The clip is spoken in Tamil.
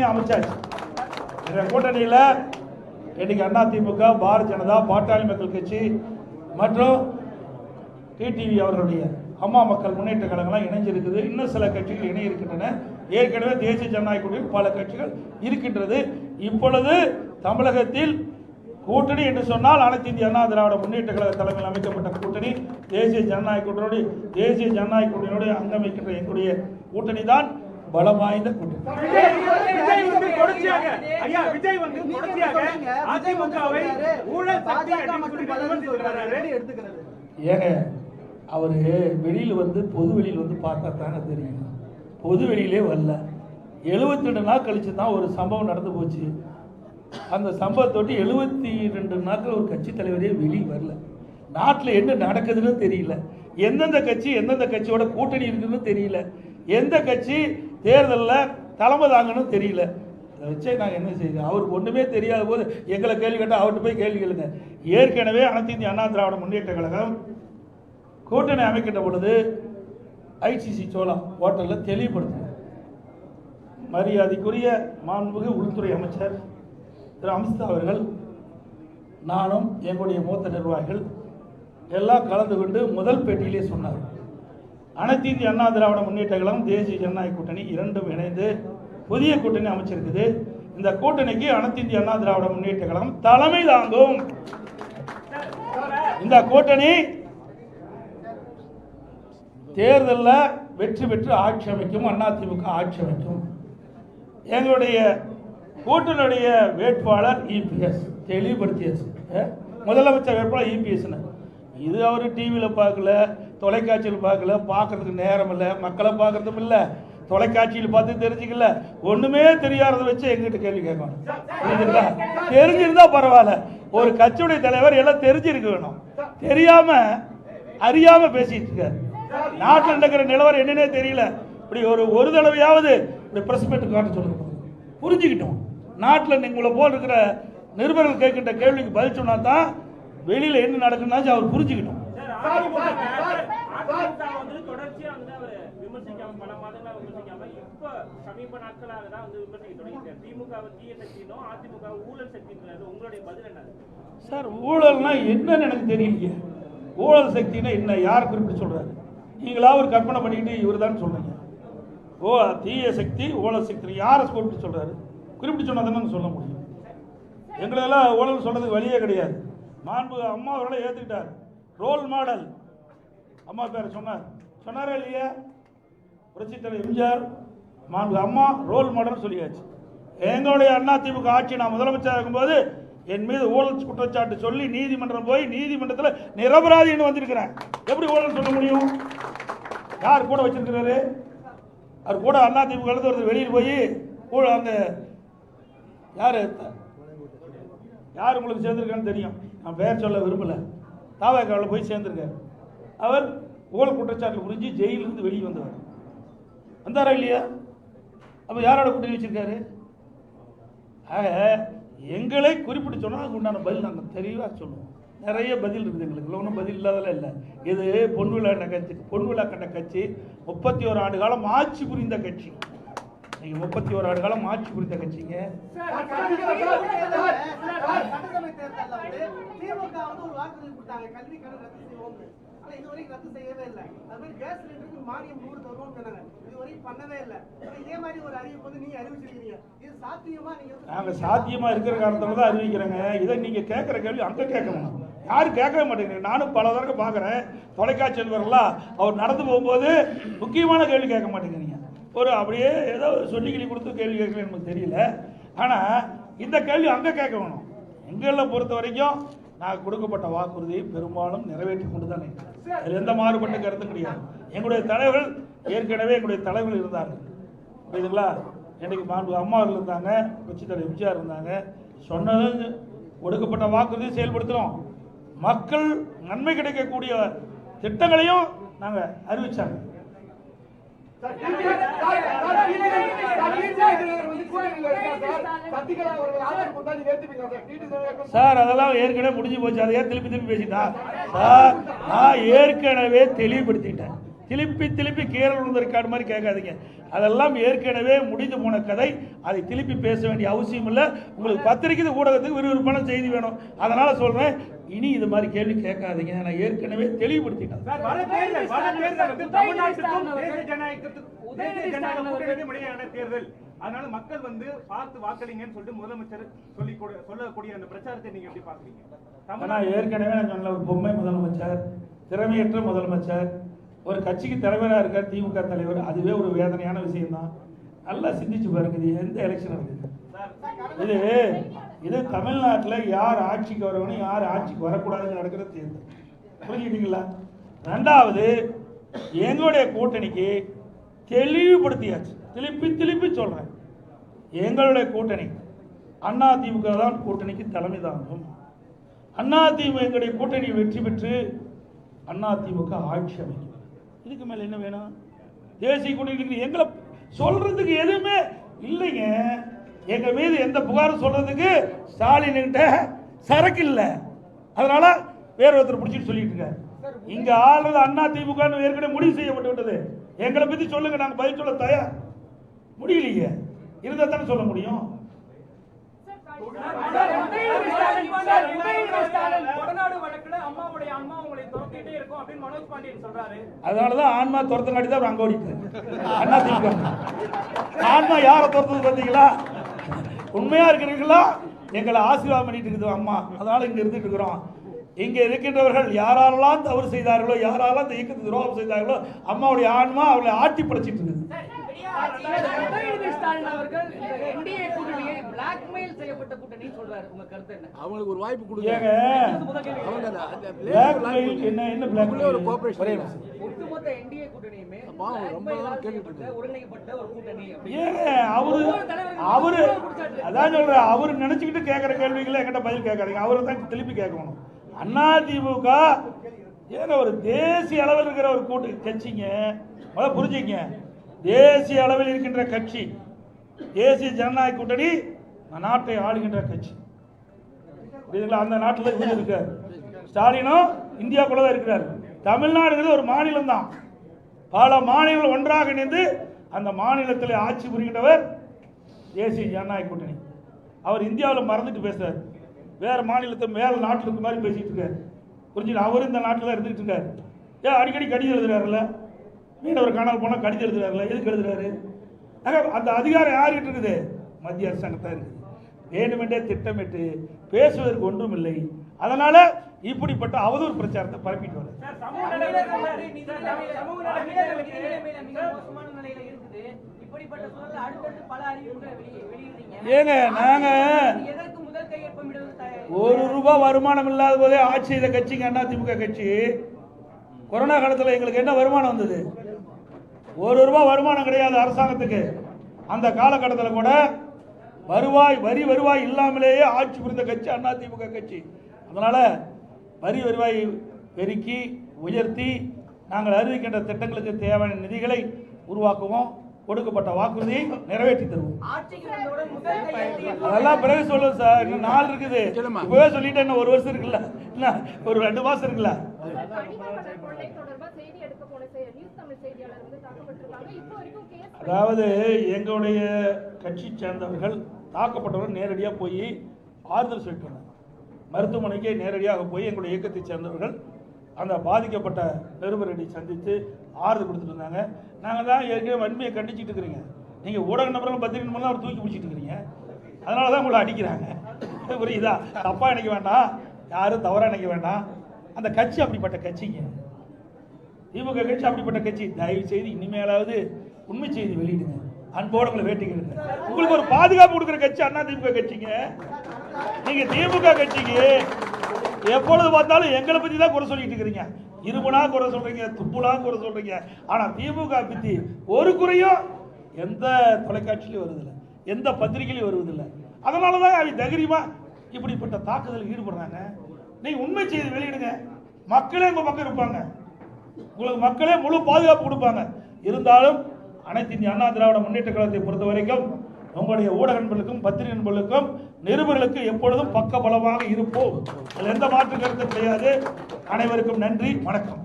கூட்டணி அமைச்சாச்சு. இந்த கூட்டணியில் இன்னைக்கு அதிமுக, பாரதிய ஜனதா, பாட்டாளி மக்கள் கட்சி மற்றும் டிடிவி அவர்களுடைய அம்மா மக்கள் முன்னேற்ற கழகம்லாம் இணைஞ்சிருக்குது. இன்னும் சில கட்சிகள் இணை இருக்கின்றன. ஏற்கனவே தேசிய ஜனநாயக கூட்டணியில் பல கட்சிகள் இருக்கின்றது. இப்பொழுது தமிழகத்தில் கூட்டணி என்று சொன்னால் அனைத்து இந்திய அண்ணா திராவிட முன்னேற்ற கழக தலைமையில் அமைக்கப்பட்ட கூட்டணி தேசிய ஜனநாயக கூட்டணியோடு அங்கமைக்கின்ற எங்களுடைய கூட்டணி தான் பலம் வாய்ந்த கூட்டணி. ஏங்க அவரு வெளியில் பொது வெளியில் பார்த்தா தாங்க தெரியும். பொது வெளியிலே வரல. 72 நாள் கழிச்சு தான் ஒரு சம்பவம் நடந்து போச்சு. அந்த சம்பவத்தொட்டி 72 நாட்கள் ஒரு கட்சி தலைவரே வெளியே வரல. நாட்டில் என்ன நடக்குதுன்னு தெரியல. எந்தெந்த கட்சியோட கூட்டணி இருக்குன்னு தெரியல. எந்த கட்சி தேர்தலில் தலைமை தாங்கன்னு தெரியல. அதை வச்சே நாங்கள் என்ன செய்யுங்க? அவருக்கு ஒன்றுமே தெரியாத போது எங்களை கேள்வி கேட்டால் அவர்கிட்ட போய் கேள்வி கேளுங்க. ஏற்கனவே அனைத்து இந்திய அண்ணா திராவிட முன்னேற்ற கழகம் கூட்டணி அமைக்கின்ற பொழுது ஐசிசி சோழா ஹோட்டலில் தெளிவுபடுத்தினார். மரியாதைக்குரிய மாண்புமிகு உள்துறை அமைச்சர் திரு அமித்ஷா அவர்கள், நானும் எங்களுடைய மூத்த நிர்வாகிகள் எல்லாம் கலந்து கொண்டு முதல் பேட்டியிலே சொன்னார், அனைத்து இந்திய அண்ணா திராவிட முன்னேற்ற கழகம், தேசிய ஜனநாயக கூட்டணி இரண்டும் இணைந்து புதிய கூட்டணி அமைச்சிருக்குது. இந்த கூட்டணிக்கு அனைத்து இந்திய அண்ணா திராவிட முன்னேற்ற கழகம் தலைமை தாங்கும். இந்த கூட்டணி தேர்தலில் வெற்றி பெற்று ஆட்சி அமைக்கும். அதிமுக ஆட்சி அமைக்கும். எங்களுடைய கூட்டணியுடைய வேட்பாளர் இபிஎஸ் தெளிவுபடுத்தியாச்சு. முதலமைச்சர் வேட்பாளர் இபிஎஸ். இது அவர் டிவியில் பார்க்கல, தொலைக்காட்சியில் பார்க்கல, பார்க்கறதுக்கு நேரம் இல்லை, மக்களை பார்க்கறதும் இல்லை, தொலைக்காட்சியில் பார்த்து தெரிஞ்சுக்கல, ஒண்ணுமே தெரியாததை வச்சு எங்கிட்ட கேள்வி கேட்கணும். புரியுதுங்களா? தெரிஞ்சிருந்தா பரவாயில்ல. ஒரு கட்சியுடைய தலைவர் எல்லாம் தெரிஞ்சிருக்க வேணும். தெரியாம அறியாம பேசிட்டு இருக்காரு. நாட்டில் நடக்கிற நிலவரம் என்னன்னே தெரியல. இப்படி ஒரு தடவையாவது பிரஸ் மீட் காட்ட சொல்லுங்க, புரிஞ்சுக்கிட்டோம். நாட்டில் உங்களை போல் இருக்கிற நிருபர்கள் கேட்கின்ற கேள்விக்கு பதில் சொன்னா தான் வெளியில என்ன நடக்குன்னா அவர் புரிஞ்சுக்கிட்டோம். சார் ஊழல்னா என்னன்னு எனக்கு தெரியலையே. ஊழல் சக்தினா என்ன? யார் குறிப்பிட்டு சொல்றாரு? நீங்களா ஒரு கற்பனை பண்ணிக்கிட்டு இவர் தான் சொல்றீங்க. தீய சக்தி, ஊழல் சக்தி யாரை குறிப்பிட்டு சொல்றாரு? குறிப்பிட்டு சொன்னா தானே சொல்ல முடியும். எங்களெல்லாம் ஊழல் சொல்றதுக்கு வழியே கிடையாது. மாண்பு அம்மா அவர்களை ஏற்றுக்கிட்டார். ரோல் மாடல் அம்மா பேர் சொன்னாரா இல்லையா? புரட்சி தலைவர் எம்ஜிஆர், மாண்பு அம்மா ரோல் மாடல் சொல்லியாச்சு. எங்களுடைய அதிமுக ஆட்சி நான் முதலமைச்சர் இருக்கும்போது என் மீது ஊழல் குற்றச்சாட்டு சொல்லி நீதிமன்றம் போய் நீதிமன்றத்தில் நிரபராதின்னு வந்திருக்கிறேன். எப்படி ஊழல் சொல்ல முடியும்? யார் கூட வச்சிருக்கிறாரு? அவர் கூட அதிமுக ஒருத்தர் வெளியில் போய் ஊழல் அந்த யார் உங்களுக்கு சேர்ந்திருக்கான்னு தெரியும். நான் பெயர் சொல்ல விரும்பல. தாவகாவில் போய் சேர்ந்திருக்காரு. அவர் ஊழல் குற்றச்சாட்டு புரிஞ்சு ஜெயிலிருந்து வெளியே வந்தவர். வந்தாரா இல்லையா? அப்ப யாரோட கூட்டணி வச்சிருக்காரு? ஆக எங்களை குறிப்பிட்டு சொன்னால் அதுக்கு உண்டான பதில் நாங்கள் தெளிவாக சொல்லுவோம். நிறைய பதில் இருக்குது எங்களுக்கு. ஒன்றும் பதில் இல்லாதெல்லாம் இல்லை. இது பொன்விழா கண்ட கட்சி 31 ஆண்டு காலம் ஆட்சி புரிந்த கட்சி. நீங்க 31 ஆண்டு காலம் ஆட்சி புரிந்த கட்சிங்க. நாங்க சாத்தியமா இருக்கிற காரணத்துல தான் அறிவிக்கிறேங்க. இதை நீங்க கேட்கிற கேள்வி அங்க கேட்கணும். யாரும் கேட்கவே மாட்டேங்கிறீங்க. நானும் பல தடவை பார்க்குறேன். தொலைக்காட்சியில் வரலாம், அவர் நடந்து போகும்போது முக்கியமான கேள்வி கேட்க மாட்டேங்கிறீங்க. ஒரு அப்படியே ஏதோ சொல்லிக்கிளி கொடுத்து கேள்வி கேட்கல நமக்கு தெரியல. ஆனால் இந்த கேள்வி அங்கே கேட்க வேணும். எங்களை பொறுத்த வரைக்கும் நான் கொடுக்கப்பட்ட வாக்குறுதியை பெரும்பாலும் நிறைவேற்றி கொண்டு தான் இருக்கிறேன். அதில் எந்த மாறுபட்ட கருத்தும் கிடையாது. எங்களுடைய தலைவர்கள் ஏற்கனவே எங்களுடைய தலைவர்கள் இருந்தார்கள். புரியுதுங்களா? இன்னைக்கு மாண்பு அம்மா இருந்தாங்க, புரட்சி தலைவர் எம்ஜிஆர் இருந்தாங்க. சொன்னது கொடுக்கப்பட்ட வாக்குறுதியை செயல்படுத்துகிறோம். மக்கள் நன்மை கிடைக்கக்கூடிய திட்டங்களையும் நாங்கள் அறிவிச்சாங்க. சார் அதெல்லாம் ஏற்கனவே முடிஞ்சு போச்சு. அதை ஏன் திருப்பி பேசிட்டா? சார் நான் ஏற்கனவே தெளிவுபடுத்திட்டேன். திருப்பி திருப்பி கீழே விழுந்த ரெக்கார்டு மாதிரி கேட்காதீங்க. அதெல்லாம் ஏற்கனவே முடிந்து போன கதை. அதை திருப்பி பேச வேண்டிய அவசியம் இல்லை. உங்களுக்கு பத்திரிக்கை ஊடகத்துக்கு விறுவிறுப்பான செய்தி வேணும். அதனால சொல்றேன், இனி இது மாதிரி கேள்வி கேட்காதீங்க. நான் ஏற்கனவே தெளிவுபடுத்திட்டேன். தேர்தல், அதனால மக்கள் வந்து பார்த்து வாக்களிங்கன்னு சொல்லிட்டு முதலமைச்சர் சொல்லக்கூடிய அந்த பிரச்சாரத்தை நீங்க எப்படி பாக்குறீங்க? ஏற்கனவே நான் சொன்ன ஒரு பொம்மை முதலமைச்சர், திறமையற்ற முதலமைச்சர், ஒரு கட்சிக்கு தலைவராக இருக்கார் திமுக தலைவர். அதுவே ஒரு வேதனையான விஷயம் தான். நல்லா சிந்திச்சு பாருங்க. இது எந்த எலெக்ஷன் இருக்குது? இது தமிழ்நாட்டில் யார் ஆட்சிக்கு வரணும், யார் ஆட்சிக்கு வரக்கூடாதுன்னு நடக்கிற தேர்தல். புரிஞ்சுக்கிட்டீங்களா? ரெண்டாவது, எங்களுடைய கூட்டணிக்கு தெளிவுபடுத்தியாச்சு. திருப்பி சொல்றேன், எங்களுடைய கூட்டணி அதிமுக தான் கூட்டணிக்கு தலைமை தாங்கும். அதிமுக எங்களுடைய கூட்டணி வெற்றி பெற்று அதிமுக ஆட்சி அமைக்கும். இதுக்கு மேல என்ன வேணும்? தேசிய கூட்டணி எங்களை சொல்றதுக்கு எதுவுமே இல்லைங்க. எங்க மீது எந்த புகாரும் சொல்றதுக்கு ஸ்டாலின் கிட்ட சரக்கு இல்லை. அதனால வேற ஒருத்தர் பிடிச்சிட்டு சொல்லிட்டு இருக்காரு. இங்க ஆளுநர் அதிமுக ஏற்கனவே முடிவு செய்யப்பட்டு விட்டது. எங்களை பத்தி சொல்லுங்க, நாங்க பதில் சொல்ல தயார். முடியலையே, இருந்தா தானே சொல்ல முடியும். அதனாலதான் ஆன்மா துரத்தங்காட்டி தான் அங்க ஓடிட்டு. ஆன்மா யாரை துரத்தது பார்த்தீங்களா? உண்மையா இருக்கிறீங்களா? எங்களை ஆசீர்வாதம் பண்ணிட்டு இருக்குது அம்மா. அதனால இங்க இருந்துட்டு இருக்கிறோம். இங்க இருக்கின்றவர்கள் யாரெல்லாம் தவறு செய்தார்களோ, யாரெல்லாம் இந்த இயக்கத்துக்கு துரோகம் செய்தார்களோ, அம்மாவுடைய ஆன்மா அவர்களை ஆட்டி படைச்சிட்டு இருக்குது. அவங்களுக்கு ஒரு வாய்ப்பு கொடுங்க. என்ன பிளாக்மெயில்? ஒரு கோஆபரேஷன் ஒட்டுமொத்த என்டிஏ கூட்டணியுமே ஒருங்கிணைக்கப்பட்ட ஒரு கூட்டணி. அவரு அதான் சொல்ற, அவரு நினைச்சுக்கிட்டு கேட்கிற கேள்விகளை என்கிட்ட பதில் கேட்காதீங்க. அவரை தான் திருப்பி கேட்கணும். அதிமுக ஏன்னா ஒரு தேசிய அளவில் இருக்கிற ஒரு கூட்டு கட்சிங்க. புரிஞ்சுங்க, தேசிய அளவில் இருக்கின்ற கட்சி தேசிய ஜனநாயக கூட்டணி நாட்டை ஆளுகின்ற கட்சி. அந்த நாட்டில் இவர் இருக்கார். ஸ்டாலினும் இந்தியாவுக்குள்ள தான் இருக்கிறார். தமிழ்நாடு ஒரு மாநிலம் தான். பல மாநிலங்கள் ஒன்றாக இணைந்து அந்த மாநிலத்தில் ஆட்சி புரிகின்றவர் தேசிய ஜனநாயக கூட்டணி. அவர் இந்தியாவில் மறந்துட்டு பேசுறாரு. வேற மாநிலத்தை மேல நாட்டில் இருக்க மாதிரி பேசிட்டு இருக்காரு. புரிஞ்சுட்டு அவரும் இந்த நாட்டில் தான் இருந்துட்டு இருக்காரு. ஏன் அடிக்கடி கடிதம் எழுதுறாருல்ல? மீனவர் காணாமல் போனால் கடிதம் எழுதுறாருல்ல? எதுக்கு எழுதுறாரு? அந்த அதிகாரம் யார்கிட்ட இருக்குது? மத்திய அரசாங்கத்தான் இருக்குது. வேண்டுமென்றே திட்டமிட்டு பேசுவதற்கு ஒன்றும் இல்லை. அதனால இப்படிப்பட்ட அவதூறு பிரச்சாரத்தை பரப்பிட்டு வர ஏங்க, நாங்க ₹1 வருமானம் இல்லாத போதே ஆட்சி செய்த கட்சிங்க அதிமுக கட்சி. கொரோனா காலத்தில் எங்களுக்கு என்ன வருமானம் வந்தது? ₹1 வருமானம் கிடையாது அரசாங்கத்துக்கு. அந்த காலகட்டத்தில் கூட வருவாய் இல்லாமலேயே ஆட்சி புரிந்த கட்சி அதிமுக கட்சி. அதனால வருவாய் பெருக்கி உயர்த்தி நாங்கள் அறிவிக்கின்ற திட்டங்களுக்கு தேவையான நிதிகளை உருவாக்குவோம். கொடுக்கப்பட்ட வாக்குறுதியை நிறைவேற்றி தருவோம். அதெல்லாம் பிறகு சொல்லுவோம் சார். இன்னும் நாள் இருக்குது. இப்பவே சொல்லிட்டு இன்னும் 1 வருஷம் இருக்குல்ல, ஒரு 2 மாசம் இருக்குல்ல. அதாவது எங்களுடைய கட்சி சேர்ந்தவர்கள் தாக்கப்பட்டவர்கள் நேரடியாக போய் ஆறுதல் சொல்லிட்டு மருத்துவமனைக்கு நேரடியாக போய் எங்களுடைய இயக்கத்தை சேர்ந்தவர்கள் அந்த பாதிக்கப்பட்ட நிருபரை சந்தித்து ஆறுதல் கொடுத்துட்டு இருந்தாங்க. நாங்கள் தான் ஏற்கனவே வன்மையை கண்டிச்சுட்டு இருக்கிறீங்க. நீங்கள் ஊடக நபர்கள் பத்திரிகை நம்பர்லாம் அவர் தூக்கி பிடிச்சிட்டு இருக்கிறீங்க. அதனால தான் உங்களை அடிக்கிறாங்க. புரியுதா? தப்பாக நினைக்க வேண்டாம், யாரும் தவறாக நினைக்க வேண்டாம். அந்த கட்சி அப்படிப்பட்ட கட்சிங்க. திமுக கட்சி அப்படிப்பட்ட கட்சி. தயவு செய்து இனிமேலாவது உண்மை செய்தி வெளியிடுங்க. அன்போடு உங்களை வேட்டிக்கிறேன். உங்களுக்கு ஒரு பாதுகாப்பு கொடுக்குற கட்சி அதிமுக கட்சிங்க. நீங்க திமுக கட்சிக்கு எப்பொழுது பார்த்தாலும் எங்களை பத்தி தான் குறை சொல்லிட்டு இருக்கிறீங்க. இருமுனா குறை சொல்றீங்க, துப்புனா குறை சொல்றீங்க. ஆனா திமுக பத்தி ஒரு குறையும் எந்த தொலைக்காட்சியிலும் வருவதில்லை, எந்த பத்திரிகையிலும் வருவதில்லை. அதனாலதான் அவங்க தைரியமா இப்படிப்பட்ட தாக்குதல் ஈடுபடுறாங்க. நீங்க உண்மை செய்தி வெளியிடுங்க. மக்களே உங்க பக்கம் இருப்பாங்க. உங்களுக்கு மக்களே முழு பாதுகாப்பு கொடுப்பாங்க. இருந்தாலும் அனைத்து இந்திய அண்ணா திராவிட முன்னேற்ற கழகத்தை பொறுத்த வரைக்கும் உங்களுடைய ஊடக நண்பர்களுக்கும் பத்திரிகை நண்பர்களுக்கும் நிருபர்களுக்கு எப்பொழுதும் பக்க பலமாக இருப்போம். எந்த மாற்று கருத்தும் கிடையாது. அனைவருக்கும் நன்றி, வணக்கம்.